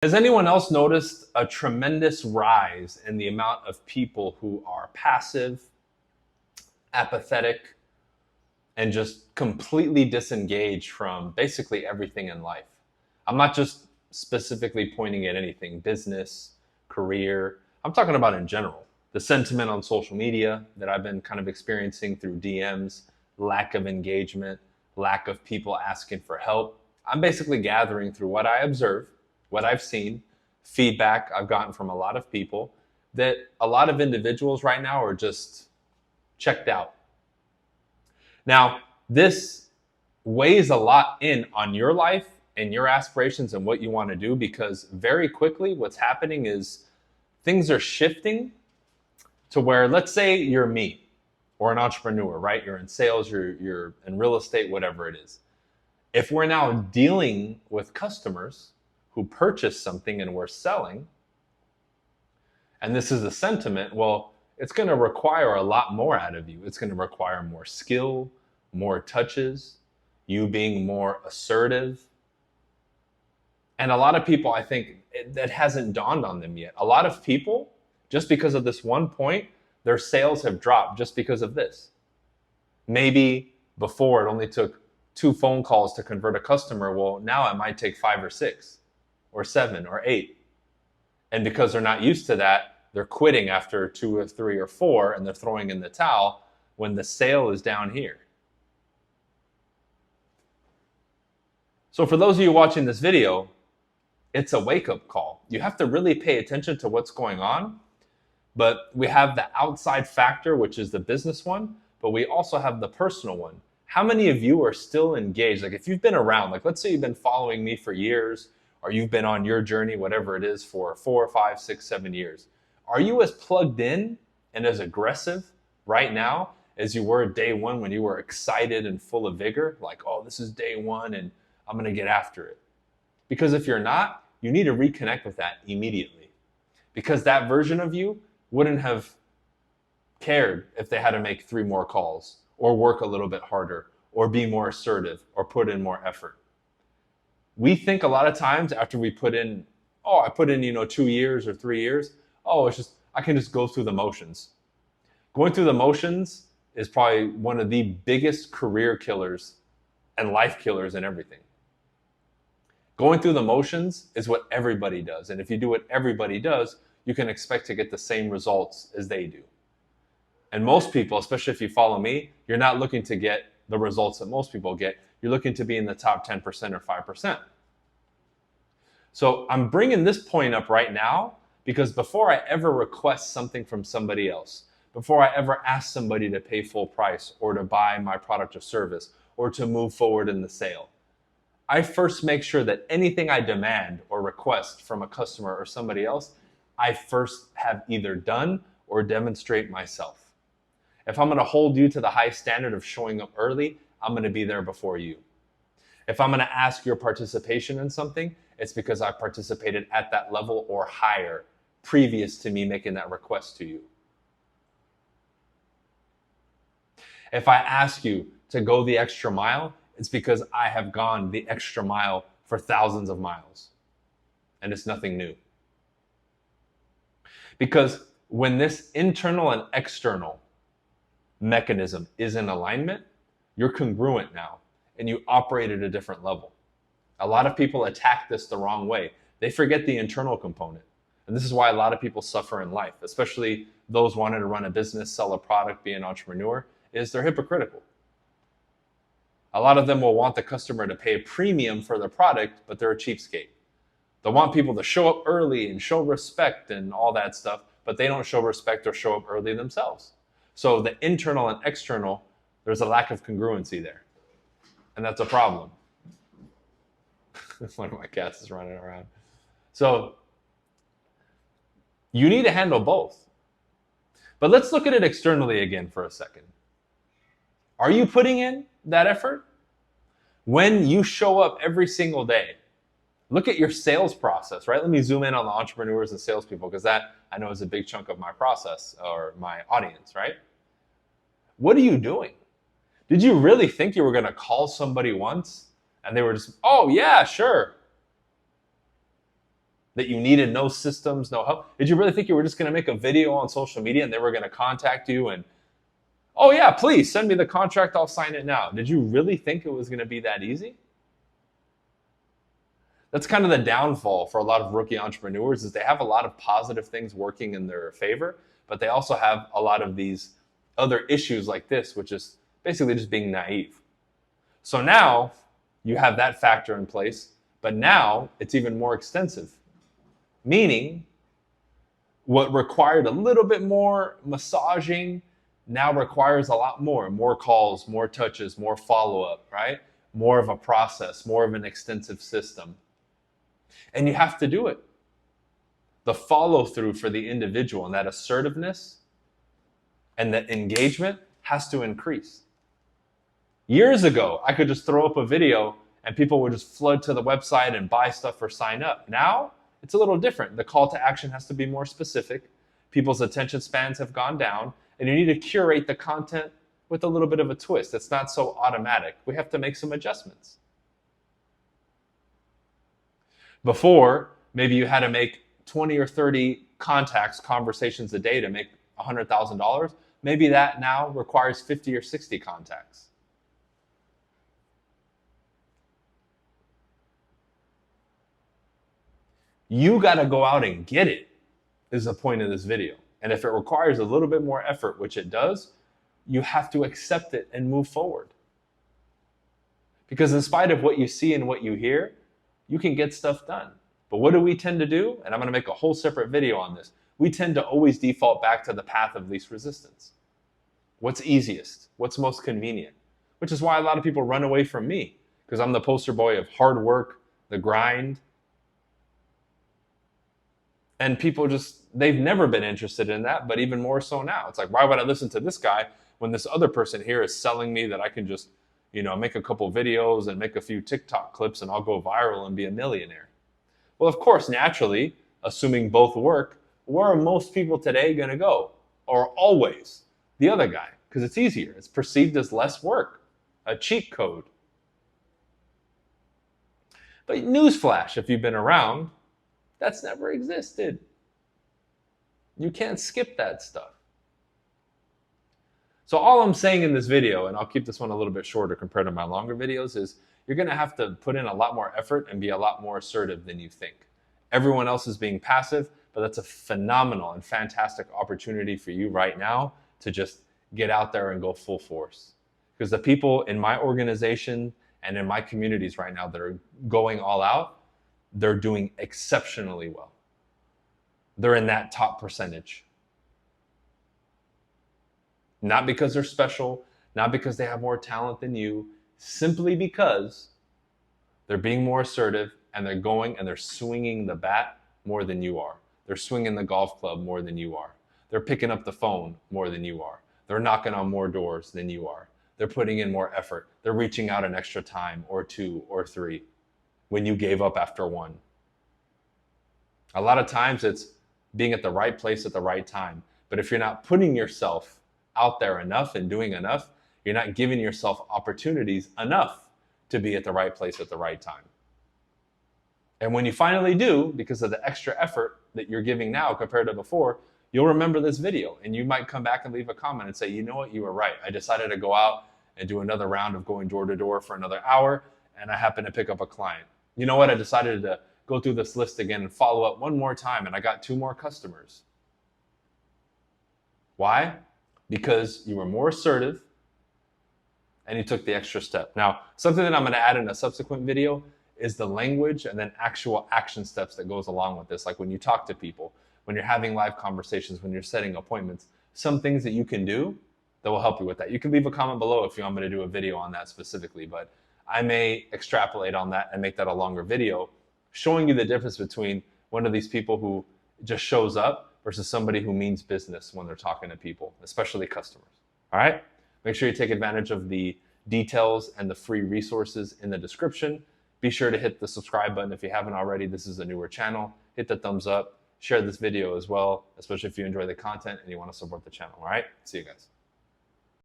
Has anyone else noticed a tremendous rise in the amount of people who are passive, apathetic, and just completely disengaged from basically everything in life? I'm not just specifically pointing at anything, business, career. I'm talking about in general. The sentiment on social media that I've been kind of experiencing through DMs, lack of engagement, lack of people asking for help. I'm basically gathering through what I observe, what I've seen, feedback I've gotten from a lot of people, that a lot of individuals right now are just checked out. Now, this weighs a lot in on your life and your aspirations and what you want to do, because very quickly what's happening is things are shifting to where, let's say you're me or an entrepreneur, right? You're in sales, you're in real estate, whatever it is. If we're now dealing with customers who purchase something and we're selling, and this is a sentiment, well, it's going to require a lot more out of you. It's going to require more skill, more touches, you being more assertive. And a lot of people, I think, that hasn't dawned on them yet. A lot of people, just because of this one point, their sales have dropped just because of this. Maybe before it only took 2 phone calls to convert a customer. Well, now it might take 5 or 6 or 7 or 8. And because they're not used to that, they're quitting after 2 or 3 or 4, and they're throwing in the towel when the sale is down here. So for those of you watching this video, it's a wake-up call. You have to really pay attention to what's going on. But we have the outside factor, which is the business one, but we also have the personal one. How many of you are still engaged? Like if you've been around, like let's say you've been following me for years, or you've been on your journey, whatever it is, for 4, 5, 6, 7 years. Are you as plugged in and as aggressive right now as you were day one when you were excited and full of vigor? Like, oh, this is day one and I'm going to get after it. Because if you're not, you need to reconnect with that immediately. Because that version of you wouldn't have cared if they had to make 3 more calls or work a little bit harder or be more assertive or put in more effort. We think a lot of times after we put in, oh, I put in, 2 years or 3 years, oh, it's just, I can just go through the motions. Going through the motions is probably one of the biggest career killers and life killers and everything. Going through the motions is what everybody does. And if you do what everybody does, you can expect to get the same results as they do. And most people, especially if you follow me, you're not looking to get the results that most people get. You're looking to be in the top 10% or 5%. So I'm bringing this point up right now because before I ever request something from somebody else, before I ever ask somebody to pay full price or to buy my product or service or to move forward in the sale, I first make sure that anything I demand or request from a customer or somebody else, I first have either done or demonstrate myself. If I'm going to hold you to the high standard of showing up early, I'm going to be there before you. If I'm going to ask your participation in something, it's because I participated at that level or higher previous to me making that request to you. If I ask you to go the extra mile, it's because I have gone the extra mile for thousands of miles. And it's nothing new. Because when this internal and external mechanism is in alignment, you're congruent now and you operate at a different level. A lot of people attack this the wrong way. They forget the internal component. And this is why a lot of people suffer in life, especially those wanting to run a business, sell a product, be an entrepreneur, is they're hypocritical. A lot of them will want the customer to pay a premium for their product, but they're a cheapskate. They want people to show up early and show respect and all that stuff, but they don't show respect or show up early themselves. So the internal and external, there's a lack of congruency there. And that's a problem. One of my cats is running around. So you need to handle both. But let's look at it externally again for a second. Are you putting in that effort? When you show up every single day, look at your sales process, right? Let me zoom in on the entrepreneurs and salespeople because that I know is a big chunk of my process or my audience, right? What are you doing? Did you really think you were going to call somebody once and they were just, oh yeah, sure. That you needed no systems, no help? Did you really think you were just going to make a video on social media and they were going to contact you and, oh yeah, please send me the contract, I'll sign it now? Did you really think it was going to be that easy? That's kind of the downfall for a lot of rookie entrepreneurs, is they have a lot of positive things working in their favor, but they also have a lot of these other issues like this, which is basically just being naive. So now you have that factor in place, but now it's even more extensive. Meaning, what required a little bit more massaging now requires a lot more calls, more touches, more follow-up, right? More of a process, more of an extensive system. And you have to do it. The follow-through for the individual and that assertiveness and the engagement has to increase. Years ago, I could just throw up a video and people would just flood to the website and buy stuff or sign up. Now, it's a little different. The call to action has to be more specific. People's attention spans have gone down, and you need to curate the content with a little bit of a twist. It's not so automatic. We have to make some adjustments. Before, maybe you had to make 20 or 30 contacts, conversations a day to make $100,000. Maybe that now requires 50 or 60 contacts. You got to go out and get it, is the point of this video. And if it requires a little bit more effort, which it does, you have to accept it and move forward. Because in spite of what you see and what you hear, you can get stuff done. But what do we tend to do? And I'm going to make a whole separate video on this. We tend to always default back to the path of least resistance. What's easiest? What's most convenient? Which is why a lot of people run away from me, because I'm the poster boy of hard work, the grind. And people they've never been interested in that, but even more so now. It's like, why would I listen to this guy when this other person here is selling me that I can just, make a couple videos and make a few TikTok clips and I'll go viral and be a millionaire? Well, of course, naturally, assuming both work, where are most people today going to go? Or always the other guy, because it's easier. It's perceived as less work, a cheat code. But newsflash, if you've been around, that's never existed. You can't skip that stuff. So all I'm saying in this video, and I'll keep this one a little bit shorter compared to my longer videos, is you're going to have to put in a lot more effort and be a lot more assertive than you think. Everyone else is being passive, but that's a phenomenal and fantastic opportunity for you right now to just get out there and go full force. Because the people in my organization and in my communities right now that are going all out, they're doing exceptionally well. They're in that top percentage. Not because they're special, not because they have more talent than you, simply because they're being more assertive and they're going and they're swinging the bat more than you are. They're swinging the golf club more than you are. They're picking up the phone more than you are. They're knocking on more doors than you are. They're putting in more effort. They're reaching out an extra time or 2 or 3 when you gave up after 1. A lot of times it's being at the right place at the right time. But if you're not putting yourself out there enough and doing enough, you're not giving yourself opportunities enough to be at the right place at the right time. And when you finally do, because of the extra effort that you're giving now compared to before, you'll remember this video and you might come back and leave a comment and say, you know what, you were right. I decided to go out and do another round of going door to door for another hour, and I happened to pick up a client. You know what, I decided to go through this list again and follow up one more time, and I got 2 more customers. Why? Because you were more assertive and you took the extra step. Now, something that I'm going to add in a subsequent video is the language and then actual action steps that goes along with this. Like when you talk to people, when you're having live conversations, when you're setting appointments, some things that you can do that will help you with that. You can leave a comment below if you want me to do a video on that specifically, but I may extrapolate on that and make that a longer video, showing you the difference between one of these people who just shows up versus somebody who means business when they're talking to people, especially customers. All right? Make sure you take advantage of the details and the free resources in the description. Be sure to hit the subscribe button if you haven't already. This is a newer channel. Hit the thumbs up. Share this video as well, especially if you enjoy the content and you want to support the channel. All right? See you guys.